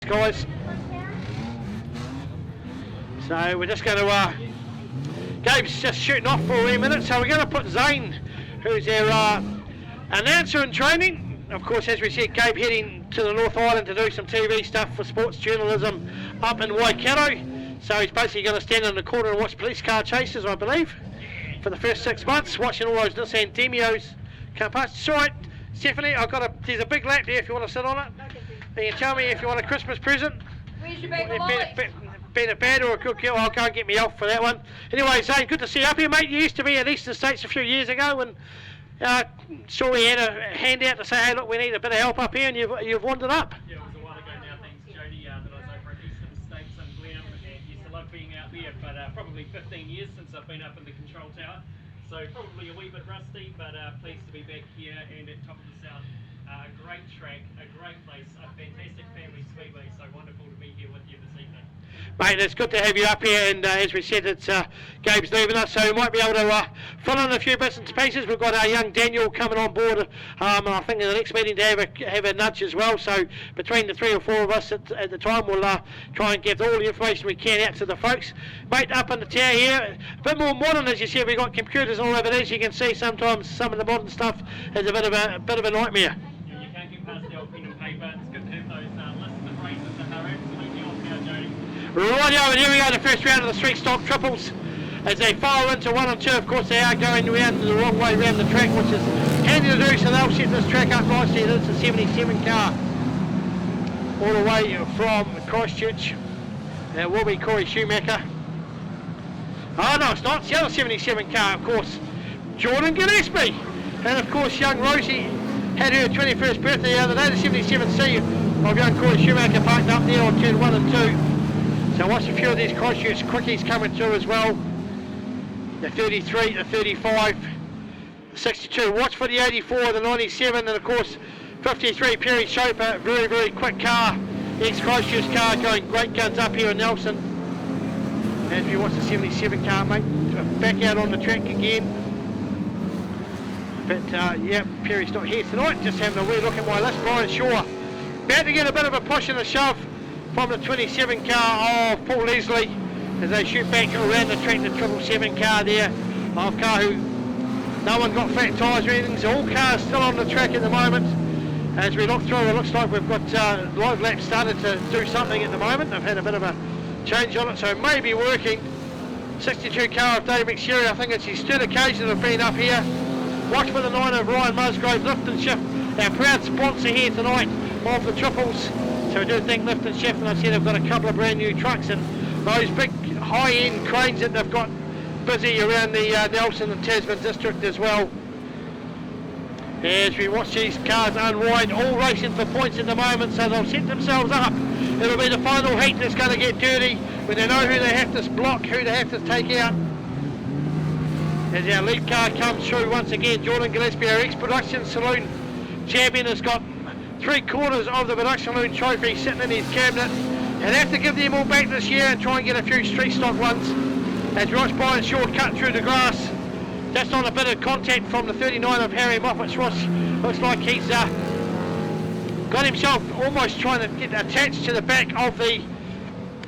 guys. So we're just going to, Gabe's just shooting off for a wee minute, so we're going to put Zane, who's our announcer in training. Of course, as we said, Gabe heading to the North Island to do some TV stuff for sports journalism up in Waikato. So he's basically going to stand in the corner and watch police car chases, I believe, for the first 6 months, watching all those Nissan Demios come past. It's all right, Stephanie, there's a big lap there if you want to sit on it. And you tell me if you want a Christmas present. Where's your bag of lollies? Been a bad or a good girl, I'll go and get me off for that one. Anyway, Zane, good to see you up here, mate. You used to be at Eastern States a few years ago and saw we had a handout to say, hey, look, we need a bit of help up here, and you've wandered up. Yeah, it was a while ago now, thanks Jody, that I was over at Eastern States and Glenham, and used to love being out there, but probably 15 years since I've been up in the control tower. So probably a wee bit rusty, but pleased to be back here and at Top of the South. A great track, a great place, a fantastic family speedway, so wonderful to be here with you this evening. Mate, it's good to have you up here, and as we said, it's Gabe's leaving us, so we might be able to fill in a few bits and pieces. We've got our young Daniel coming on board, and I think in the next meeting to have a nudge as well, so between the 3 or 4 of us at the time, we'll try and get all the information we can out to the folks. Mate, up in the tower here, a bit more modern, as you said. We've got computers all over there, as you can see. Sometimes some of the modern stuff is a bit of a nightmare. Yeah, you can't get past the old pen and paper. It's good to have those lists and races that are absolutely off now, Jody. Rightio, and here we go, the first round of the Streetstock triples. As they file into 1 and 2, of course they are going around the wrong way around the track, which is handy to do, so they'll set this track up nicely. It's a 77 car all the way from Christchurch. It will be Corey Schumacher. Oh no, it's not, it's the other 77 car, of course, Jordan Gillespie. And of course young Rosie had her 21st birthday the other day, the 77C of young Corey Schumacher parked up there on turn 1 and 2. So watch a few of these Christchurch quickies coming through as well. The 33, the 35, the 62. Watch for the 84, the 97, and of course 53 Perry Chopper, very, very quick car. Ex-Christchurch car going great guns up here in Nelson. And if you watch the 77 car, mate, back out on the track again. But yeah, Perry's not here tonight, just having a wee look at my list. Brian Shaw, about to get a bit of a push and a shove from the 27 car of Paul Leslie as they shoot back around the track, the 777 car there of car who no one got flat tyres or anything, so all cars still on the track at the moment. As we look through, it looks like we've got live laps started to do something at the moment. They've had a bit of a change on it, so it may be working. 62 car of Dave McSherry, I think it's his third occasion of being up here. Watch for the 9 of Ryan Musgrove, Lift and Shift, our proud sponsor here tonight of the triples. So we do thank Lift and Shift, and I said they've got a couple of brand new trucks and those big high-end cranes that they've got busy around the Nelson and Tasman district as well. As we watch these cars unwind, all racing for points at the moment, so they'll set themselves up. It'll be the final heat that's going to get dirty when they know who they have to block, who they have to take out. As our lead car comes through once again, Jordan Gillespie, our ex-production saloon champion, has got 3/4 of the production saloon trophy sitting in his cabinet. He'll have to give them all back this year and try and get a few street stock ones. As we watch Brian Shaw cut through the grass, just on a bit of contact from the 39 of Harry Moffat's Ross. Looks like he's got himself almost trying to get attached to the back of the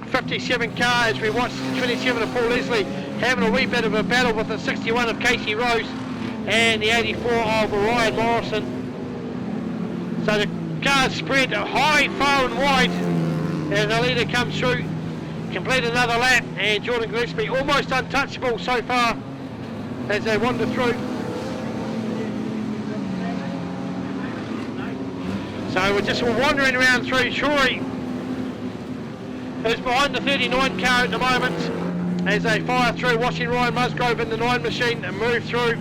57 car as we watch the 27 of Paul Leslie having a wee bit of a battle with the 61 of Casey Rose and the 84 of Ryan Morrison. So the cars spread high, far and wide as the leader comes through, complete another lap, and Jordan Gillespie almost untouchable so far as they wander through. So we're just wandering around through. Shorey is behind the 39 car at the moment as they fire through, watching Ryan Musgrove in the 9 machine and move through.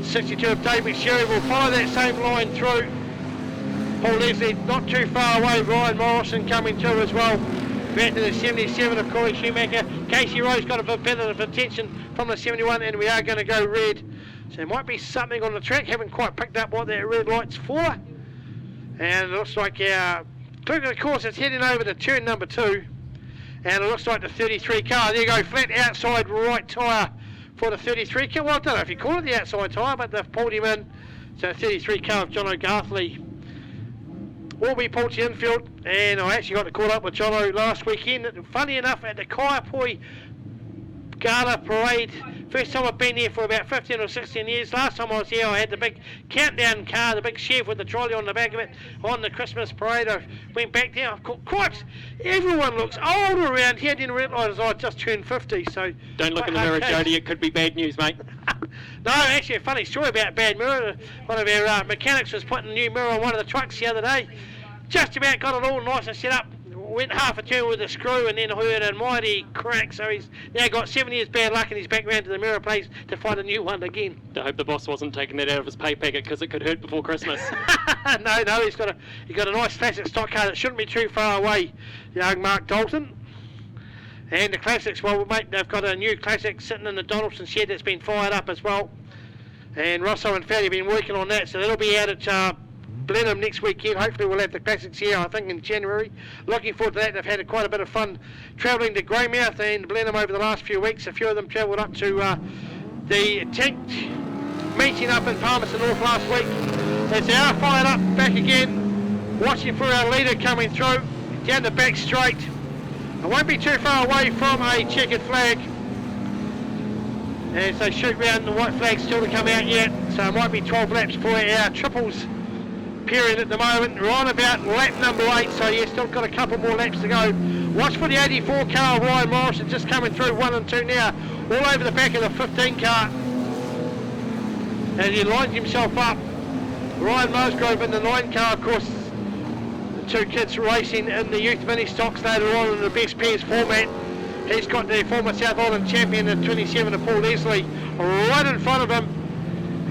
62 of Dave McSherry will follow that same line through. Paul Leslie not too far away, Ryan Morrison coming through as well. Back to the 77 of Corey Schumacher. Casey Rose got a bit of attention from the 71, and we are going to go red. So there might be something on the track. Haven't quite picked up what that red light's for. And it looks like our clerk of the course is heading over to turn number 2. And it looks like the 33 car. There you go, flat outside right tyre for the 33 car. Well, I don't know if you call it the outside tyre, but they've pulled him in. So 33 car of John O'Garthley will be pulled to infield, and I actually got to call up with Jono last weekend. Funny enough, at the Kaiapoi Gala Parade, first time I've been here for about 15 or 16 years. Last time I was here, I had the big countdown car, the big chef with the trolley on the back of it, on the Christmas parade. I went back there, I thought, quite, everyone looks old around here. I didn't realise I just turned 50, so... Don't look in the mirror, Jody, it could be bad news, mate. No, actually a funny story about bad mirror. One of our mechanics was putting a new mirror on one of the trucks the other day. Just about got it all nice and set up. Went half a turn with the screw and then heard a mighty crack, so he's now got 7 years bad luck and he's back round to the mirror place to find a new one again. I hope the boss wasn't taking that out of his pay packet because it could hurt before Christmas. No, he's got a nice classic stock car that shouldn't be too far away, young Mark Dalton. And the classics, well mate, they've got a new classic sitting in the Donaldson shed that's been fired up as well. And Rosso and Fatty have been working on that, so that'll be out at Blenheim next weekend. Hopefully we'll have the classics here, I think, in January. Looking forward to that. They've had quite a bit of fun travelling to Greymouth and Blenheim over the last few weeks. A few of them travelled up to the tank meeting up in Palmerston North last week. As they are fired up back again, watching for our leader coming through down the back straight. It won't be too far away from a checkered flag as they shoot round. The white flag's still to come out yet, so it might be 12 laps for our triples period at the moment. We're on about lap number 8, so yeah, still got a couple more laps to go. Watch for the 84 car of Ryan Morrison just coming through 1 and 2 now, all over the back of the 15 car as he lines himself up. Ryan Musgrove in the 9 car, of course, the two kids racing in the youth mini stocks later on in the best pairs format. He's got the former South Island champion, the 27 of Paul Leslie, right in front of him.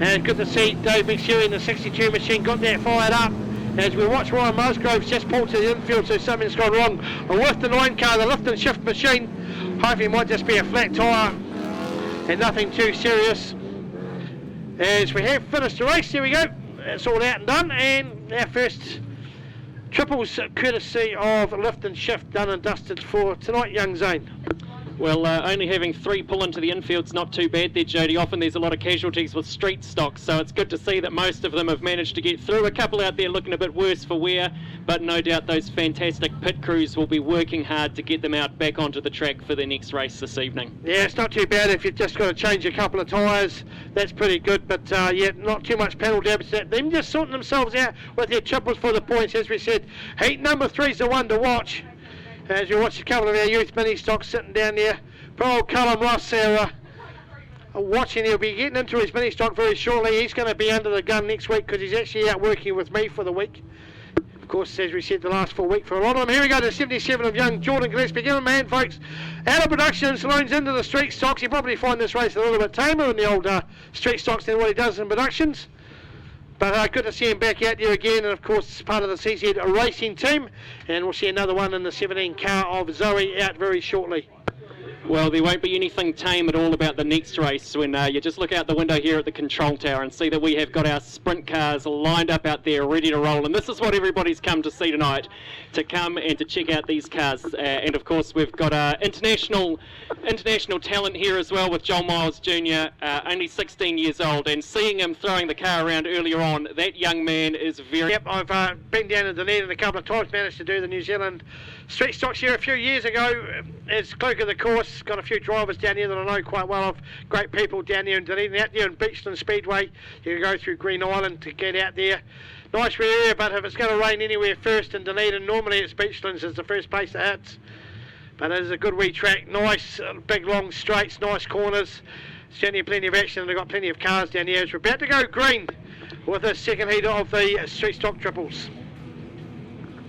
And good to see Dave McSherry in the 62 machine got that fired up. As we watch Ryan Musgrove's just pulled to the infield, so something's gone wrong. And with the 9 car, the lift and shift machine, hopefully it might just be a flat tyre and nothing too serious. As we have finished the race, there we go. It's all out and done, and our first triples courtesy of lift and shift done and dusted for tonight, young Zane. Well, only having 3 pull into the infield's not too bad there, Jody. Often there's a lot of casualties with street stock, so it's good to see that most of them have managed to get through. A couple out there looking a bit worse for wear, but no doubt those fantastic pit crews will be working hard to get them out back onto the track for their next race this evening. Yeah, it's not too bad if you've just got to change a couple of tyres. That's pretty good, but yeah, not too much pedal damage. Them just sorting themselves out with their triples for the points, as we said. Heat number 3's the one to watch. As you watch a couple of our youth mini stocks sitting down there. Poor old Callum Ross there watching. He'll be getting into his mini stock very shortly. He's going to be under the gun next week because he's actually out working with me for the week. Of course, as we said, the last full week for a lot of them. Here we go to 77 of young Jordan Gillespie. Give him a hand, folks. Out of production, saloons into the street stocks. You probably find this race a little bit tamer in the old street stocks than what he does in productions. But good to see him back out there again, and of course part of the CZ racing team, and we'll see another one in the 17 car of Zoe out very shortly. Well, there won't be anything tame at all about the next race when you just look out the window here at the control tower and see that we have got our sprint cars lined up out there ready to roll, and this is what everybody's come to see tonight, to come and to check out these cars. And of course we've got international talent here as well with Joel Miles Jr., only 16 years old, and seeing him throwing the car around earlier on, that young man is very... Yep, I've been down to Dunedin a couple of times, managed to do the New Zealand street stocks here a few years ago as clerk of the course. Got a few drivers down here that I know quite well of, great people down there in Dunedin. Out there in Beachland Speedway, you can go through Green Island to get out there. Nice area, but if it's going to rain anywhere first in Dunedin, normally it's Beachlands is the first place it hits. But it is a good wee track, nice big long straights, nice corners, certainly plenty of action, and they've got plenty of cars down here. As we're about to go green with the second heat of the street stock triples.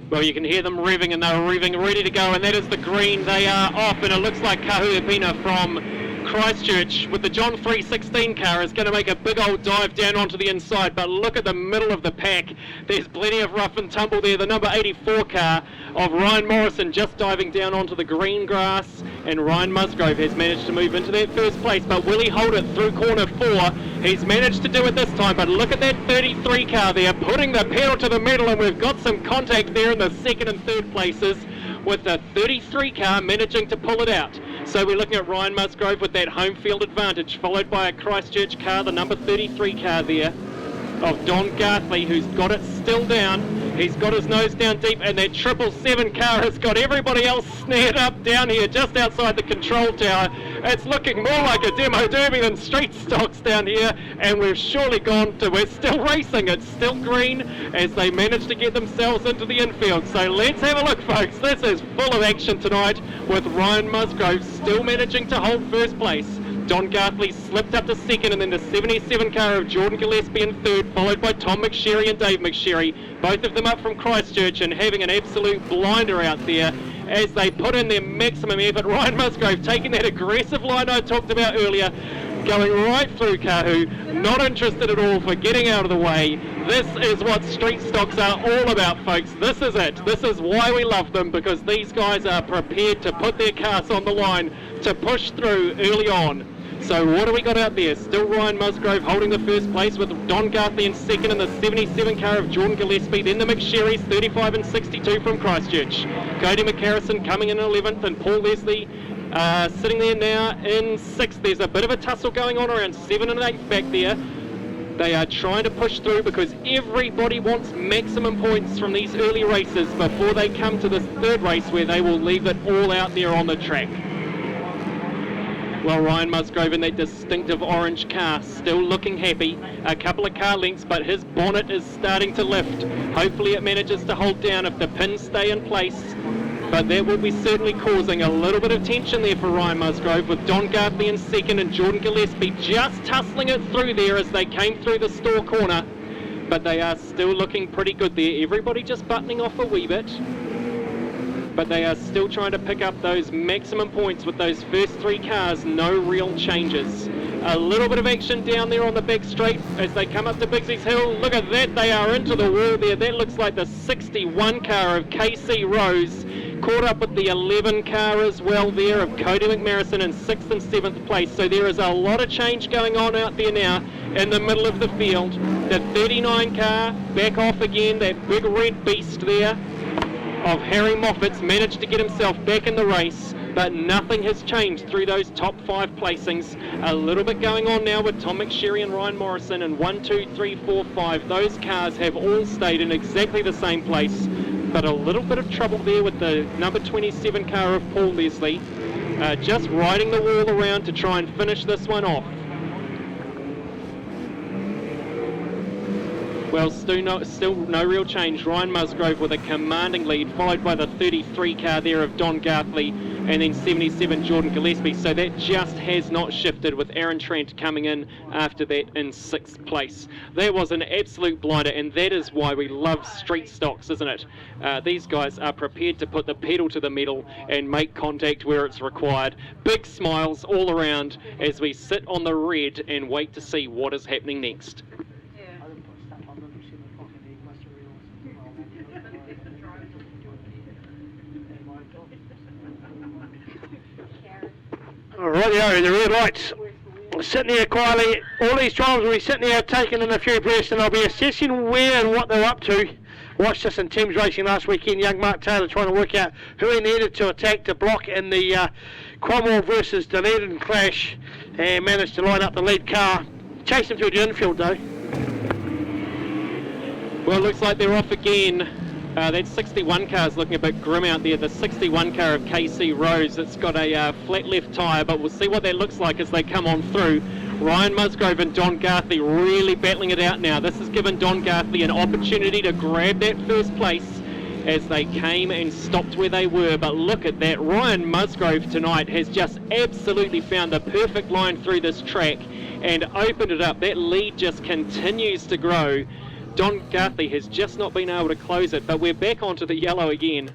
Well, you can hear them revving, and they're revving, ready to go, and that is the green. They are off, and it looks like Kahuapina from Christchurch with the John 316 car is going to make a big old dive down onto the inside, but look at the middle of the pack. There's plenty of rough and tumble there. The number 84 car of Ryan Morrison just diving down onto the green grass, and Ryan Musgrove has managed to move into that first place, but will he hold it through corner 4? He's managed to do it this time, but look at that 33 car there, putting the pedal to the metal, and we've got some contact there in the second and third places, with the 33 car managing to pull it out. So we're looking at Ryan Musgrove with that home field advantage, followed by a Christchurch car, the number 33 car there of Don Garthley, who's got it still down. He's got his nose down deep, and that 777 car has got everybody else snared up down here just outside the control tower. It's looking more like a demo derby than street stocks down here, and we're still racing. It's still green as they manage to get themselves into the infield. So let's have a look, folks. This is full of action tonight, with Ryan Musgrove still managing to hold first place. Don Garthley slipped up to second, and then the 77 car of Jordan Gillespie in third, followed by Tom McSherry and Dave McSherry, both of them up from Christchurch and having an absolute blinder out there as they put in their maximum effort. Ryan Musgrove taking that aggressive line I talked about earlier, going right through Kahu, not interested at all for getting out of the way. This is what street stocks are all about, folks. This is it. This is why we love them, because these guys are prepared to put their cars on the line to push through early on. So what do we got out there? Still Ryan Musgrove holding the first place, with Don Garthley in second, and the 77 car of Jordan Gillespie. Then the McSherrys, 35 and 62 from Christchurch. Cody McCarrison coming in 11th, and Paul Leslie sitting there now in 6th. There's a bit of a tussle going on around 7 and 8 back there. They are trying to push through because everybody wants maximum points from these early races before they come to this third race, where they will leave it all out there on the track. Well, Ryan Musgrove in that distinctive orange car, still looking happy. A couple of car lengths, but his bonnet is starting to lift. Hopefully it manages to hold down if the pins stay in place. But that will be certainly causing a little bit of tension there for Ryan Musgrove, with Don Garthley in second and Jordan Gillespie just tussling it through there as they came through the store corner. But they are still looking pretty good there. Everybody just buttoning off a wee bit. But they are still trying to pick up those maximum points with those first three cars. No real changes. A little bit of action down there on the back straight as they come up to Bigsy's Hill. Look at that, they are into the wall there. That looks like the 61 car of KC Rose, caught up with the 11 car as well there of Cody McMarrison in 6th and 7th place. So there is a lot of change going on out there now in the middle of the field. The 39 car back off again, that big red beast there of Harry Moffat's managed to get himself back in the race, but nothing has changed through those top 5 placings. A little bit going on now with Tom McSherry and Ryan Morrison, and 1, 2, 3, 4, 5. Those cars have all stayed in exactly the same place, but a little bit of trouble there with the number 27 car of Paul Leslie, just riding the wall around to try and finish this one off. Well, still no real change. Ryan Musgrove with a commanding lead, followed by the 33 car there of Don Garthley, and then 77 Jordan Gillespie. So that just has not shifted, with Aaron Trent coming in after that in 6th place. That was an absolute blinder, and that is why we love street stocks, isn't it? These guys are prepared to put the pedal to the metal and make contact where it's required. Big smiles all around as we sit on the red and wait to see what is happening next. Rightio, the red lights. Sitting here quietly. All these drivers will be sitting here taking in a few breaths, and they'll be assessing where and what they're up to. Watched this in Thames Racing last weekend. Young Mark Taylor trying to work out who he needed to attack to block in the Cromwell versus Dunedin clash, and managed to line up the lead car. Chase him through the infield though. Well, it looks like they're off again. That 61 car is looking a bit grim out there. The 61 car of KC Rose, it's got a flat left tyre, but we'll see what that looks like as they come on through. Ryan Musgrove and Don Garthley really battling it out now. This has given Don Garthley an opportunity to grab that first place as they came and stopped where they were. But look at that, Ryan Musgrove tonight has just absolutely found the perfect line through this track and opened it up. That lead just continues to grow. Don Garthley has just not been able to close it, but we're back onto the yellow again.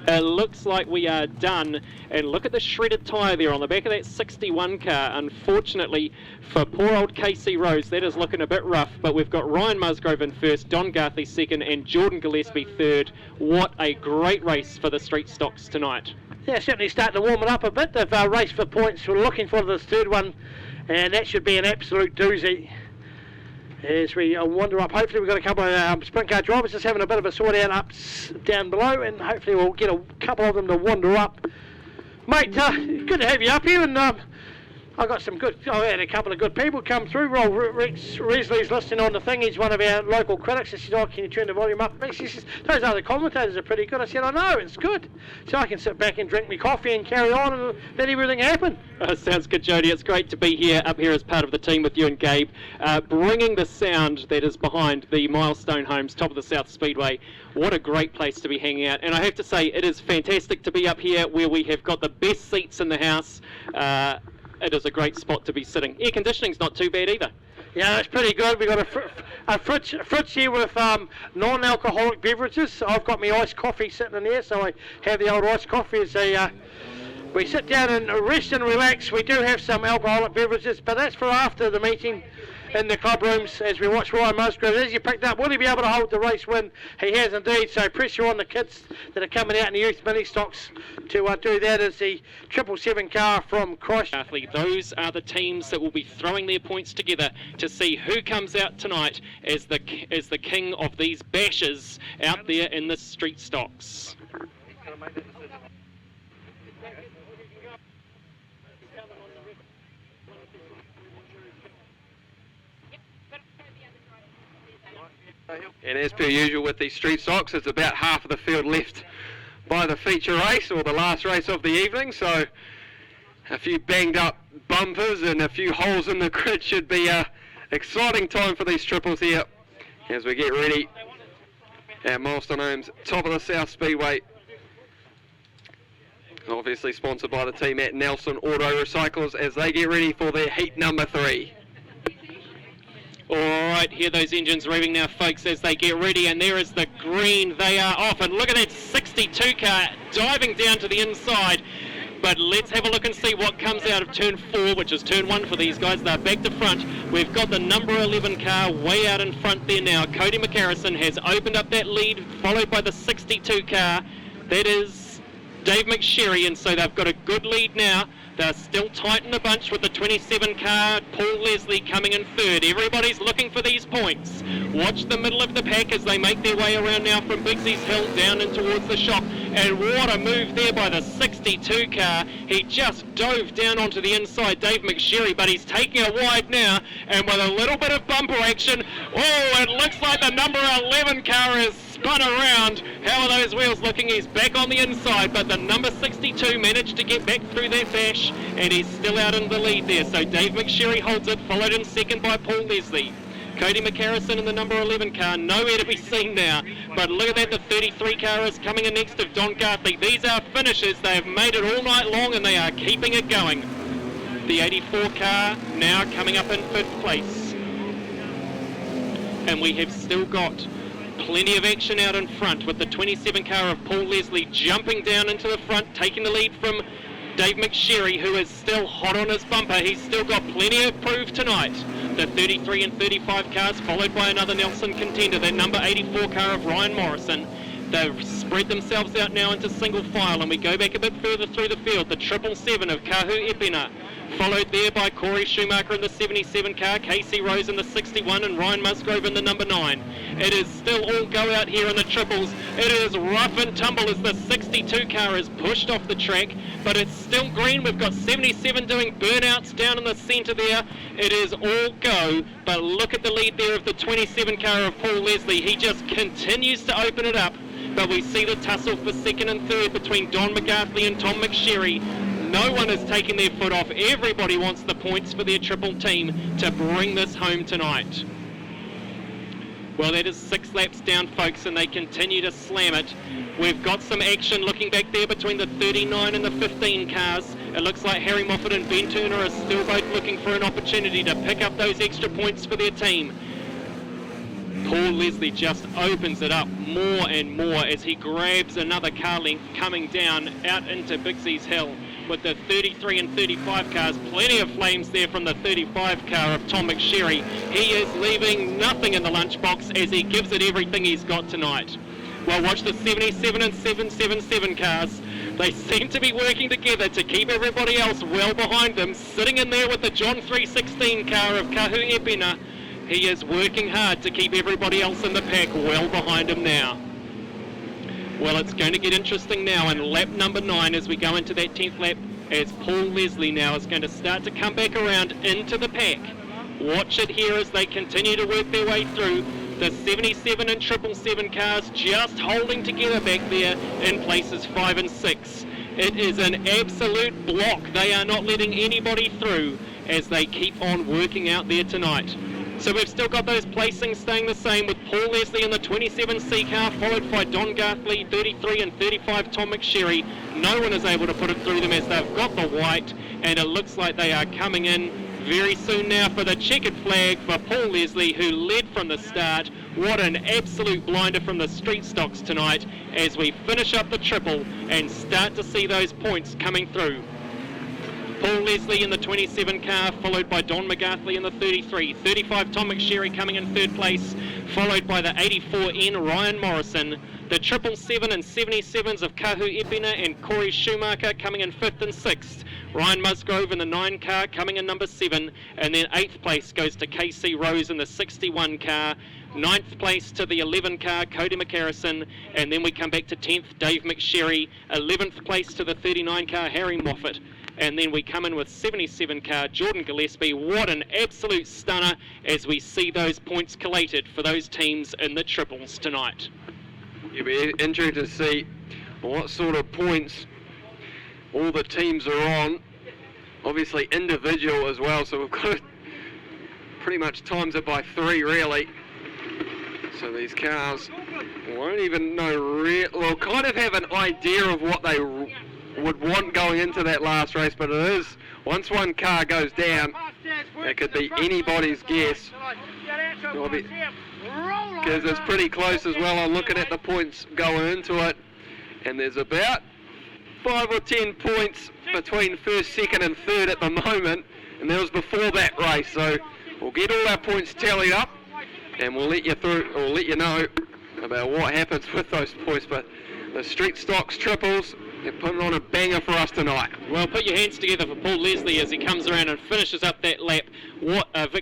It looks like we are done, and look at the shredded tyre there on the back of that 61 car. Unfortunately for poor old KC Rose, that is looking a bit rough, but we've got Ryan Musgrove in first, Don Garthley second, and Jordan Gillespie third. What a great race for the street stocks tonight. Yeah, certainly starting to warm it up a bit. They've raced for points. We're looking for this third one, and that should be an absolute doozy. As we wander up, hopefully we've got a couple of sprint car drivers just having a bit of a sort out down below, and hopefully we'll get a couple of them to wander up. Mate, good to have you up here, and I had a couple of good people come through. Rex Risley's listening on the thing. He's one of our local critics. He said, "Oh, can you turn the volume up?" He says, "Those other commentators are pretty good." I said, "I know, it's good." So I can sit back and drink my coffee and carry on and let everything happen. Sounds good, Jody. It's great to be up here as part of the team with you and Gabe, bringing the sound that is behind the Milestone Homes, top of the South Speedway. What a great place to be hanging out. And I have to say, it is fantastic to be up here where we have got the best seats in the house. It is a great spot to be sitting. Air conditioning's not too bad either. Yeah, it's pretty good. We've got a fridge here with non-alcoholic beverages. I've got my iced coffee sitting in there, so I have the old iced coffee as we sit down and rest and relax. We do have some alcoholic beverages, but that's for after the meeting in the club rooms as we watch Ryan Musgrove. As you picked up, will he be able to hold the race win? He has indeed, so pressure on the kids that are coming out in the youth mini stocks to do that as the 777 car from Christchurch. Those are the teams that will be throwing their points together to see who comes out tonight as the king of these bashes out there in the street stocks. And as per usual with these street stocks, it's about half of the field left by the feature race, or the last race of the evening, so a few banged up bumpers and a few holes in the grid. Should be an exciting time for these triples here as we get ready at Milestone Homes, top of the South Speedway. Obviously sponsored by the team at Nelson Auto Recyclers as they get ready for their heat number 3. Alright, hear those engines revving now, folks, as they get ready, and there is the green. They are off, and look at that 62 car diving down to the inside. But let's have a look and see what comes out of turn 4, which is turn 1 for these guys. They're back to front. We've got the number 11 car way out in front there now. Cody McCarrison has opened up that lead, followed by the 62 car. That is Dave McSherry, and so they've got a good lead now. They're still tight in the bunch with the 27 car, Paul Leslie coming in third. Everybody's looking for these points. Watch the middle of the pack as they make their way around now from Bigsy's Hill down in towards the shop. And what a move there by the 62 car. He just dove down onto the inside, Dave McSherry, but he's taking it wide now. And with a little bit of bumper action, oh, it looks like the number 11 car is spun around. How are those wheels looking? He's back on the inside, but the number 62 managed to get back through that bash, and he's still out in the lead there. So Dave McSherry holds it, followed in second by Paul Leslie. Cody McCarrison in the number 11 car, nowhere to be seen now. But look at that, the 33 car is coming in next of Don Gartley. These are finishers. They have made it all night long, and they are keeping it going. The 84 car now coming up in 5th place. And we have still got plenty of action out in front with the 27 car of Paul Leslie jumping down into the front, taking the lead from Dave McSherry, who is still hot on his bumper. He's still got plenty of proof tonight. The 33 and 35 cars followed by another Nelson contender, that number 84 car of Ryan Morrison. They've spread themselves out now into single file, and we go back a bit further through the field. The 777 of Kahu Epina, followed there by Corey Schumacher in the 77 car, Casey Rose in the 61, and Ryan Musgrove in the number 9. It is still all go out here in the triples. It is rough and tumble as the 62 car is pushed off the track, but it's still green. We've got 77 doing burnouts down in the centre there. It is all go, but look at the lead there of the 27 car of Paul Leslie. He just continues to open it up, but we see the tussle for second and third between Don McGartley and Tom McSherry. No one is taking their foot off. Everybody wants the points for their triple team to bring this home tonight. Well, that is 6 laps down, folks, and they continue to slam it. We've got some action looking back there between the 39 and the 15 cars. It looks like Harry Moffat and Ben Turner are still both looking for an opportunity to pick up those extra points for their team. Paul Leslie just opens it up more and more as he grabs another car length coming down out into Bigsy's Hill with the 33 and 35 cars. Plenty of flames there from the 35 car of Tom McSherry. He is leaving nothing in the lunchbox as he gives it everything he's got tonight. Well, watch the 77 and 777 cars. They seem to be working together to keep everybody else well behind them. Sitting in there with the John 316 car of Kahu Epina. He is working hard to keep everybody else in the pack well behind him now. Well, it's going to get interesting now in lap number 9 as we go into that 10th lap as Paul Leslie now is going to start to come back around into the pack. Watch it here as they continue to work their way through. The 77 and 777 cars just holding together back there in places 5 and 6. It is an absolute block. They are not letting anybody through as they keep on working out there tonight. So we've still got those placings staying the same, with Paul Leslie in the 27C car, followed by Don Garthley, 33 and 35 Tom McSherry. No one is able to put it through them as they've got the white, and it looks like they are coming in very soon now for the checkered flag for Paul Leslie, who led from the start. What an absolute blinder from the street stocks tonight as we finish up the triple and start to see those points coming through. Paul Leslie in the 27 car, followed by Don McGarthley in the 33. 35 Tom McSherry coming in third place, followed by the 84N Ryan Morrison. The 777 and 77s of Kahu Epina and Corey Schumacher coming in 5th and 6th. Ryan Musgrove in the 9 car coming in number 7, and then 8th place goes to KC Rose in the 61 car. 9th place to the 11 car, Cody McHarrison, and then we come back to 10th, Dave McSherry. 11th place to the 39 car, Harry Moffat. And then we come in with 77 car, Jordan Gillespie. What an absolute stunner as we see those points collated for those teams in the triples tonight. You'll be interested to see what sort of points all the teams are on. Obviously individual as well, so we've got to pretty much times it by 3 really. So these cars won't even know, well, kind of have an idea of what they would want going into that last race, but it is, once one car goes down, it could be anybody's guess. Because it's pretty close as well. I'm looking at the points going into it, and there's about 5 or 10 points between first, second and third at the moment, and that was before that race. So we'll get all our points tallied up, and we'll let you through, or let you know about what happens with those points. But the street stocks triples, they're putting on a banger for us tonight. Well, put your hands together for Paul Leslie as he comes around and finishes up that lap. What a victory.